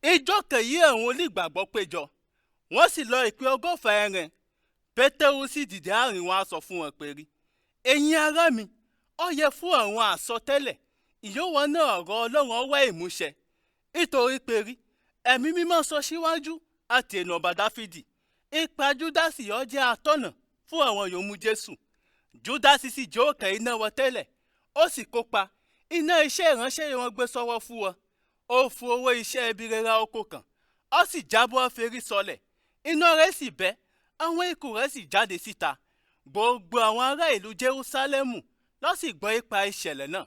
ìjọ kẹyì àwọn onígbàgbọ́ péjọ wọ́n sì lọ ìpè ọgọ́fà ẹ̀rìn. Pétérù sì dìde àárín wọn, á sọ fún wọn pé rí, ẹ̀yin ará mi, ó yẹ fún àwọn àsọtẹ́lẹ̀ ìyówọ́ náà ọ̀rọ̀ Ọlọ́run ó wá ìmúṣẹ. Nítorí pé rí, ẹ̀mí mímọ́ sọ síwájú àti ẹnu ọba Dáfídì ipa Júdásì ó jẹ́ atọ́nà fún àwọn yòómù Jésù. Júdásì sì jẹ́ òkè iná wọn tẹ́lẹ̀, ó sì kópa iná iṣẹ́ ìránṣẹ́ wọn gbé sọ́wọ́ fún wọn. Ó fún owó iṣẹ́ ibi rere oko kan, ó sì jábọ́ ferí sọlẹ̀, iná rẹ̀ sì bẹ́, àwọn ikùn rẹ̀ sì jáde síta. Gbogbo àwọn ará ìlú Jerúsálẹ́mù ló sì gbọ́ ipa ìṣẹ̀lẹ̀ náà.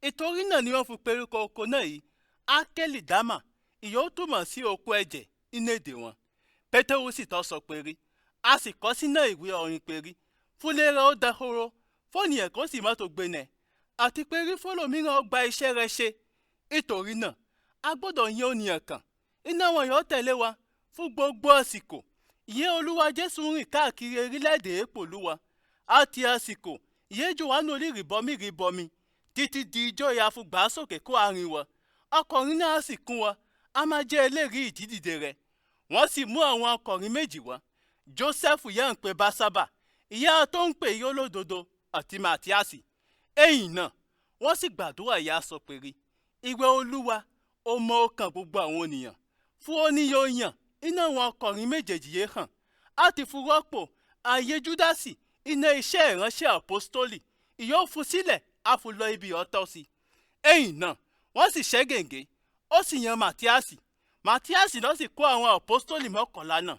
Ìtorí náà ni wọ́n fi perúkọ oko náà yìí Akeldama, ìyó túmọ̀ sí oko ẹ̀jẹ̀ nínú èdè wọn. Pétérù sì tọ́ sọ pé rí, a sì kọ sínú ìwé orin pé rí, fúnlẹ́rẹ́ ó dahoro fóònìyàn kó sì mọ́tò gbénẹ̀, àti pé rí fọlọ́mìíràn ó gba iṣẹ́ rẹ̀ ṣe. Nítorí náà a gbọ́dọ̀ yan ònìyàn kan, iná wọn yóò tẹ̀lé wa fún gbogbo àsìkò. Ìyẹn Olúwa Jésù rìn káàkiri orílẹ̀-èdè èpòlúwa àti àsìkò ìyẹn Jòhánù onírìbọmi títí di ijó ìyàfùgbà sókè kó àárín wọn. Ọkùnrin náà sì kún wọn, a máa jẹ́ ẹlẹ́rìí ìjídìde rẹ̀. Wọ́n sì mú àwọn ọkùnrin méjì wá, Jósẹ́fù yẹn ń pe Básábà, ìyá tó ń pè yó lódodo, àti Màtíásì. Ẹ̀yìn náà wọ́n sì gbàdúrà, ìyá sọ pé rí, ìwé Olúwa ó mọ ọkàn gbogbo àwọn ènìyàn, fún ó ní yóò yàn iná àwọn ọkùnrin méjèèjì yẹn hàn, á ti fún rọ́pò ààyè Júdásì iná iṣẹ́ ìránṣẹ́ àpọ́stólì, ìyó fún sílẹ̀ á fún lọ ibi ọ̀tọ̀ sí. Ẹ̀yìn náà wọ́n sì ṣẹ́ gègé, ó sì yan Màtíásì ló sì kó àwọn àpọ́stólì 11 náà.